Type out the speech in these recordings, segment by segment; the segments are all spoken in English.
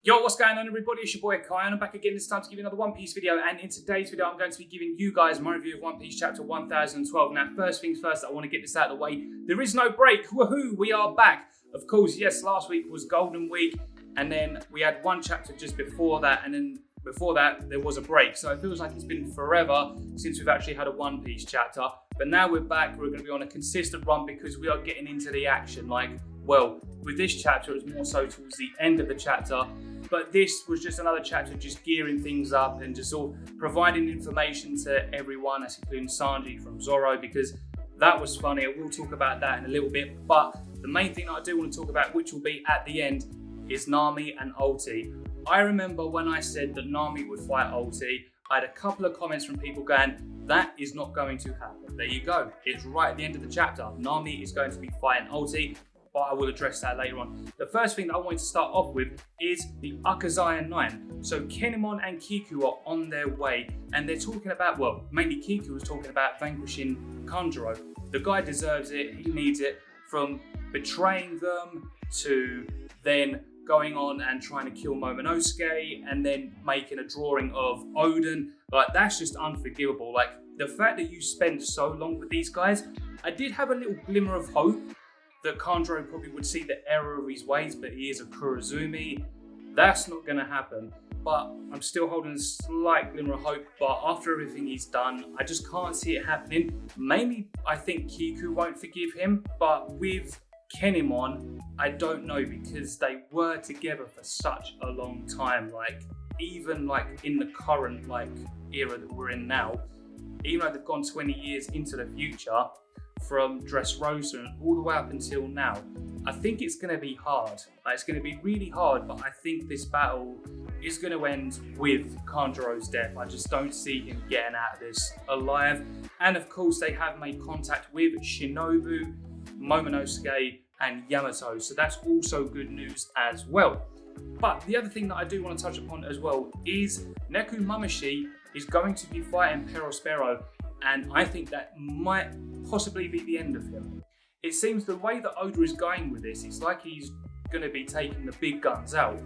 Yo, what's going on everybody? It's your boy KAIO and I'm back again this time to give you another One Piece video, and in today's video I'm going to be giving you guys my review of One Piece chapter 1012. Now first things first, I want to get this out of the way. There is no break, woohoo, we are back. Of course, yes, last week was Golden Week and then we had one chapter just before that, and then before that there was a break. So it feels like it's been forever since we've actually had a One Piece chapter. But now we're back, we're going to be on a consistent run because we are getting into the action. Well, with this chapter it was more so towards the end of the chapter, but this was just another chapter just gearing things up and just all providing information to everyone, that's including Sanji from Zoro, because that was funny. I will talk about that in a little bit, but the main thing that I do want to talk about, which will be at the end, is Nami and Ulti. I remember when I said that Nami would fight Ulti, I had a couple of comments from people going, that is not going to happen. There you go, it's right at the end of the chapter. Nami is going to be fighting Ulti, but I will address that later on. The first thing that I wanted to start off with is the Akazaya 9. So Kinemon and Kiku are on their way, and they're talking about, well, mainly Kiku was talking about vanquishing Kanjuro. The guy deserves it, he needs it, from betraying them to then going on and trying to kill Momonosuke and then making a drawing of Oden. Like, that's just unforgivable. Like, the fact that you spend so long with these guys, I did have a little glimmer of hope that Kanjuro probably would see the error of his ways, but he is a Kurozumi. That's not going to happen. But I'm still holding a slight glimmer of hope. But after everything he's done, I just can't see it happening. Mainly, I think Kiku won't forgive him. But with Kinemon, I don't know, because they were together for such a long time. Like, even like in the current like era that we're in now, even though they've gone 20 years into the future, from Dressrosa and all the way up until now, I think it's going to be hard. Like, it's going to be really hard, but I think this battle is going to end with Kanjuro's death. I just don't see him getting out of this alive. And of course, they have made contact with Shinobu, Momonosuke, and Yamato, so that's also good news as well. But the other thing that I do want to touch upon as well is Nekomamushi is going to be fighting Perospero, and I think that might possibly be the end of him. It seems the way that Oda is going with this, it's like he's going to be taking the big guns out.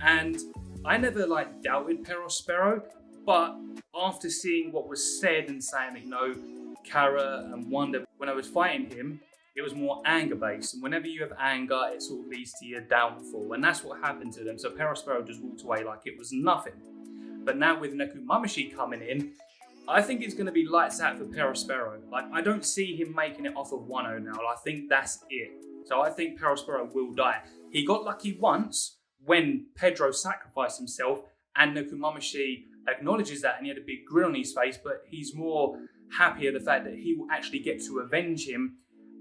And I never doubted Perospero, but after seeing what was said and saying that, you know, Kara and Wanda, when I was fighting him, it was more anger based, and whenever you have anger, it sort of leads to your downfall, and that's what happened to them. So Perospero just walked away like it was nothing. But now with Nekomamushi coming in, I think it's going to be lights out for Perospero. Like, I don't see him making it off of Wano now. I think that's it. So I think Perospero will die. He got lucky once when Pedro sacrificed himself, and Nekomamushi acknowledges that, and he had a big grin on his face, but he's more happy at the fact that he will actually get to avenge him.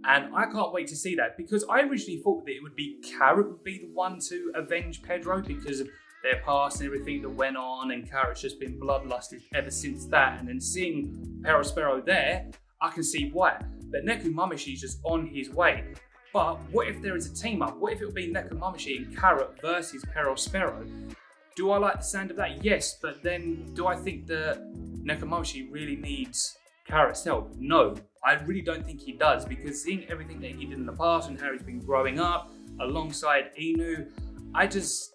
And I can't wait to see that, because I originally thought that it would be Carrot would be the one to avenge Pedro because of their past and everything that went on, and Carrot's just been bloodlusted ever since that. And then seeing Perospero there, I can see why. But Nekomamushi's just on his way. But what if there is a team up? What if it would be Nekomamushi and Carrot versus Perospero? Do I like the sound of that? Yes, but then do I think that Nekomamushi really needs Carrot's help? No, I really don't think he does, because seeing everything that he did in the past and how he's been growing up alongside Inu, I just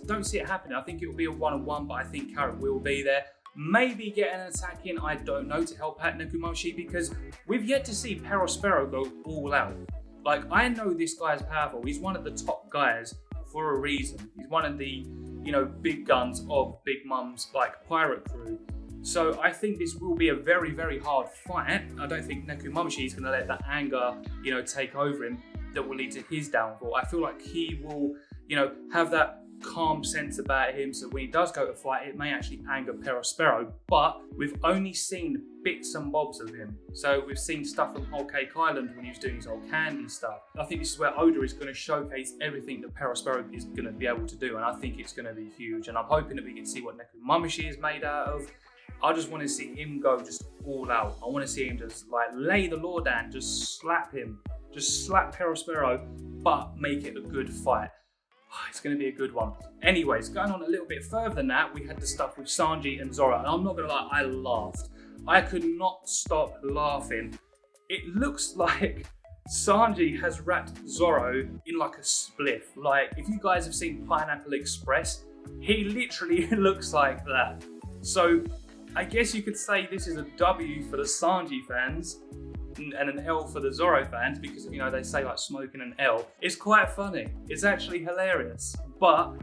don't see it happening. I think it will be a one-on-one, but I think Carrot will be there. Maybe get an attack in, I don't know, to help out Nekomamushi, because we've yet to see Perospero go all out. Like, I know this guy is powerful. He's one of the top guys for a reason. He's one of the, you know, big guns of Big Mum's pirate crew. So I think this will be a very, very hard fight. I don't think Nekomamushi is going to let that anger, you know, take over him that will lead to his downfall. I feel like he will, you know, have that calm sense about him, so when he does go to fight, it may actually anger Perospero. But we've only seen bits and bobs of him. So we've seen stuff from Whole Cake Island when he was doing his old candy stuff. I think this is where Oda is going to showcase everything that Perospero is going to be able to do, and I think it's going to be huge. And I'm hoping that we can see what Nekomamushi is made out of. I just want to see him go just all out. I want to see him just lay the law down, just slap him, just slap Perospero, but make it a good fight. It's going to be a good one. Anyways, going on a little bit further than that, we had the stuff with Sanji and Zoro, and I'm not going to lie, I laughed. I could not stop laughing. It looks like Sanji has wrapped Zoro in like a spliff. Like, if you guys have seen Pineapple Express, he literally looks like that. So I guess you could say this is a W for the Sanji fans and an L for the Zoro fans, because, you know, they say like smoking an L. It's quite funny. It's actually hilarious. But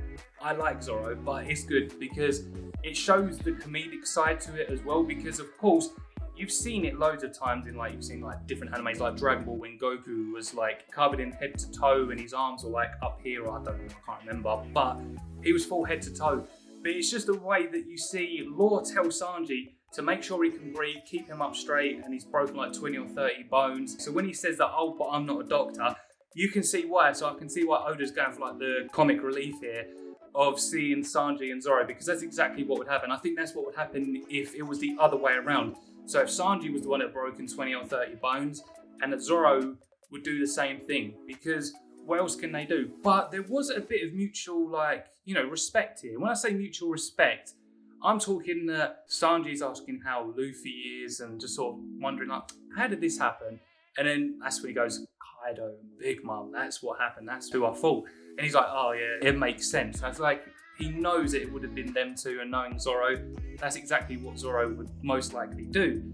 I like Zoro, but it's good because it shows the comedic side to it as well, because of course, you've seen it loads of times in like, you've seen like different animes like Dragon Ball when Goku was like covered in head to toe and his arms were like up here, or I don't know, I can't remember, but he was full head to toe. But it's just a way that you see Law tell Sanji to make sure he can breathe, keep him up straight, and he's broken like 20 or 30 bones. So when he says that, oh, but I'm not a doctor, you can see why. So I can see why Oda's going for like the comic relief here of seeing Sanji and Zoro, because that's exactly what would happen. I think that's what would happen if it was the other way around. So if Sanji was the one that broken 20 or 30 bones, and that Zoro would do the same thing, because what else can they do? But there was a bit of mutual, like, you know, respect here. When I say mutual respect, I'm talking that Sanji's asking how Luffy is and just sort of wondering, like, how did this happen? And then that's when he goes, KAIO, Big Mom, that's what happened, that's who I fought. And he's like, oh yeah, it makes sense. I feel like he knows that it would have been them two, and knowing Zoro, that's exactly what Zoro would most likely do.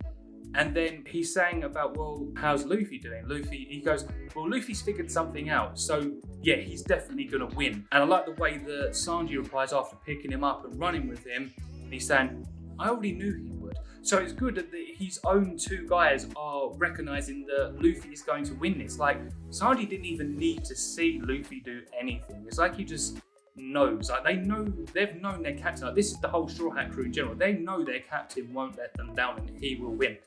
And then he's saying about, well, how's Luffy doing? Luffy, he goes, well, Luffy's figured something out, so yeah, he's definitely gonna win. And I like the way that Sanji replies after picking him up and running with him. He's saying, I already knew he would. So it's good that his own two guys are recognizing that Luffy is going to win this. Like, Sanji didn't even need to see Luffy do anything. It's like he just knows. Like, they know, they've known their captain. Like, this is the whole Straw Hat crew in general. They know their captain won't let them down and he will win.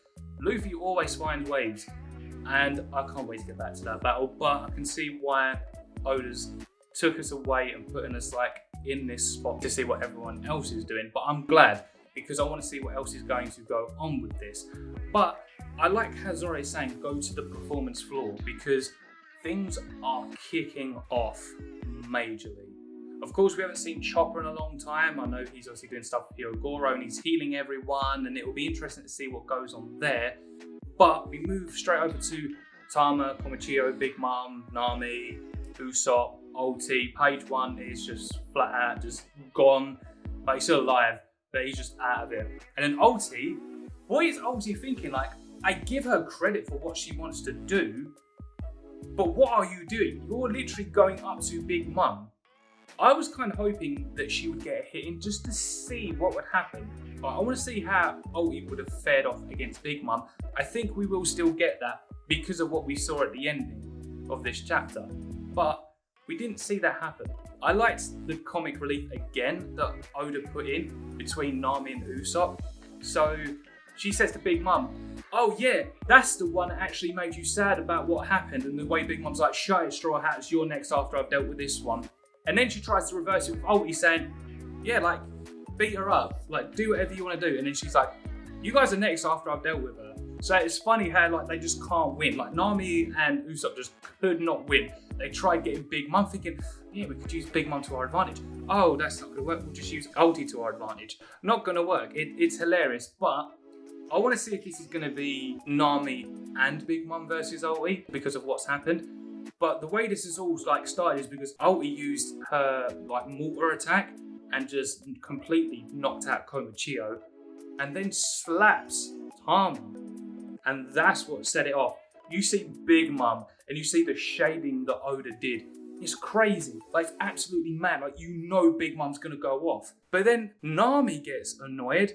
Luffy always finds ways. And I can't wait to get back to that battle, but I can see why Oda's took us away and putting us like in this spot to see what everyone else is doing. But I'm glad, because I want to see what else is going to go on with this. But I like how Zoro is saying go to the performance floor, because things are kicking off majorly. Of course, we haven't seen Chopper in a long time. I know he's obviously doing stuff with Hirogoro and he's healing everyone, and it will be interesting to see what goes on there. But we move straight over to Tama, Komichio, Big Mom, Nami, Usopp, Ulti. Page 1 is just flat out, just gone. But he's still alive, but he's just out of it. And then Ulti, what is Ulti thinking? Like, I give her credit for what she wants to do, but what are you doing? You're literally going up to Big Mom. I was kind of hoping that she would get a hit in just to see what would happen. But I want to see how Ulti would have fared off against Big Mom. I think we will still get that because of what we saw at the ending of this chapter. But we didn't see that happen. I liked the comic relief again that Oda put in between Nami and Usopp. So she says to Big Mom, oh yeah, that's the one that actually made you sad about what happened. And the way Big Mom's like, shut it, Straw Hats, you're next after I've dealt with this one. And then she tries to reverse it with Ulti saying, yeah, like, beat her up, like, do whatever you want to do. And then she's like, you guys are next after I've dealt with her. So it's funny how, like, they just can't win. Like, Nami and Usopp just could not win. They tried getting Big Mom, thinking, yeah, we could use Big Mom to our advantage. Oh, that's not going to work. We'll just use Ulti to our advantage. Not going to work. It's hilarious, but I want to see if this is going to be Nami and Big Mom versus Ulti because of what's happened. But the way this is all like started is because Ulti used her like mortar attack and just completely knocked out Komichio, and then slaps Tama, and that's what set it off. You see Big Mom and you see the shading that Oda did. It's crazy, like it's absolutely mad. Like, you know Big Mom's gonna go off. But then Nami gets annoyed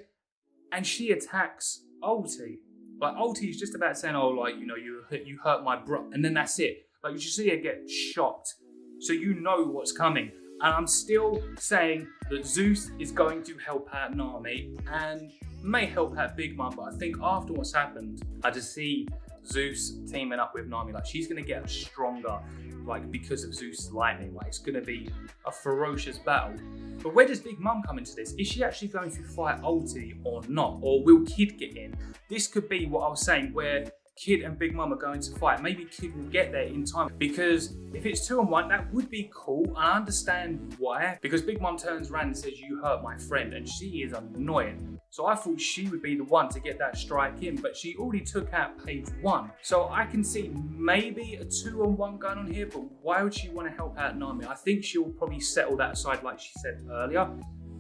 and she attacks Ulti. Like, Ulti is just about saying, oh, like, you know, you hurt my bro, and then that's it. Like, you see her get shocked, so you know what's coming. And I'm still saying that Zeus is going to help out Nami and may help out Big Mom, but I think after what's happened, I just see Zeus teaming up with Nami. Like, she's going to get stronger, like, because of Zeus' lightning. Like, it's going to be a ferocious battle. But where does Big Mom come into this? Is she actually going to fight Ulti or not? Or will Kid get in? This could be what I was saying, where Kid and Big Mom are going to fight. Maybe Kid will get there in time, because if it's 2-on-1, that would be cool. I understand why, because Big Mom turns around and says, you hurt my friend, and she is annoying. So I thought she would be the one to get that strike in, but she already took out page 1. So I can see maybe a 2-on-1 going on here, but why would she want to help out Nami? I think she'll probably settle that aside like she said earlier.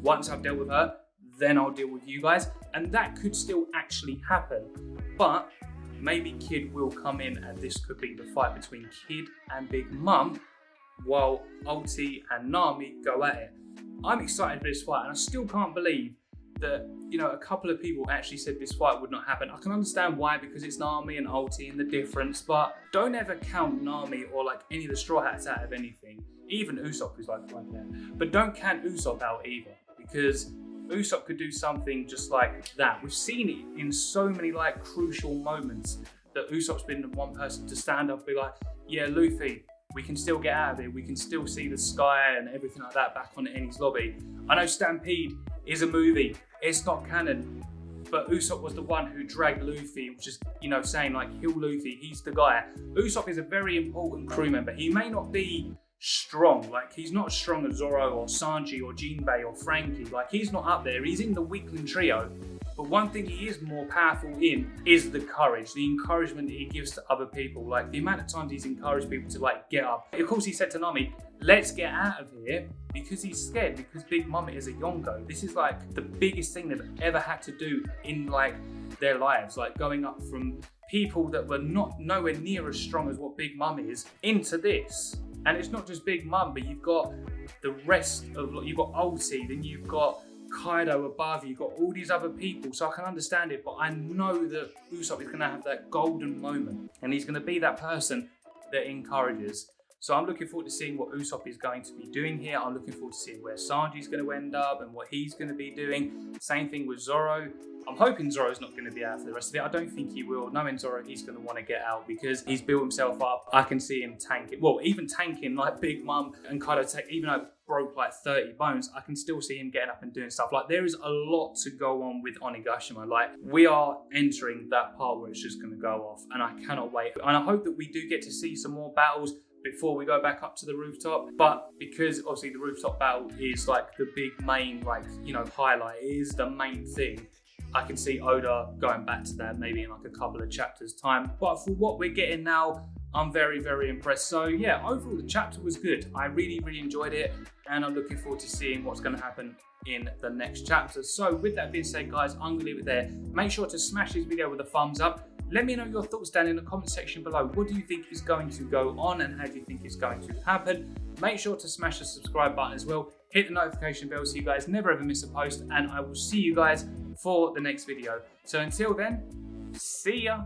Once I've dealt with her, then I'll deal with you guys. And that could still actually happen. But maybe Kid will come in and this could be the fight between Kid and Big Mum while Ulti and Nami go at it. I'm excited for this fight and I still can't believe that, you know, a couple of people actually said this fight would not happen. I can understand why, because it's Nami and Ulti and the difference, but don't ever count Nami or like any of the Straw Hats out of anything. Even Usopp is like right there. But don't count Usopp out either, because Usopp could do something just like that. We've seen it in so many like crucial moments that Usopp's been the one person to stand up and be like, yeah, Luffy, we can still get out of here. We can still see the sky and everything like that back on Enies lobby. I know Stampede is a movie. It's not canon. But Usopp was the one who dragged Luffy, which is, you know, saying like, heal Luffy, he's the guy. Usopp is a very important crew member. He may not be strong, like he's not as strong as Zoro or Sanji or Jinbei or Frankie. Like he's not up there. He's in the weakling trio. But one thing he is more powerful in is the courage, the encouragement that he gives to other people. Like the amount of times he's encouraged people to like get up. Of course, he said to Nami, let's get out of here, because he's scared, because Big Mum is a Yongo. This is like the biggest thing they've ever had to do in like their lives, like going up from people that were nowhere near as strong as what Big Mum is into this. And it's not just Big Mum, but you've got the rest of, you've got Ulti, then you've got KAIO above, you've got all these other people, so I can understand it, but I know that Usopp is going to have that golden moment, and he's going to be that person that encourages. So I'm looking forward to seeing what Usopp is going to be doing here. I'm looking forward to seeing where Sanji's going to end up and what he's going to be doing. Same thing with Zoro. I'm hoping Zoro's not going to be out for the rest of it. I don't think he will. Knowing Zoro, he's going to want to get out because he's built himself up. I can see him tanking. Well, even tanking like Big Mum and Kaido Tech, even though it broke like 30 bones, I can still see him getting up and doing stuff. Like there is a lot to go on with Onigashima. Like we are entering that part where it's just going to go off, and I cannot wait. And I hope that we do get to see some more battles before we go back up to the rooftop. But because obviously the rooftop battle is like the big main, like, you know, highlight, it is the main thing. I can see Oda going back to that maybe in like a couple of chapters time. But for what we're getting now, I'm very, very impressed. So yeah, overall the chapter was good. I really, really enjoyed it, and I'm looking forward to seeing what's going to happen in the next chapter. So with that being said, guys, I'm going to leave it there. Make sure to smash this video with a thumbs up. Let me know your thoughts down in the comment section below. What do you think is going to go on, and how do you think it's going to happen? Make sure to smash the subscribe button as well. Hit the notification bell so you guys never ever miss a post, and I will see you guys for the next video. So until then, see ya.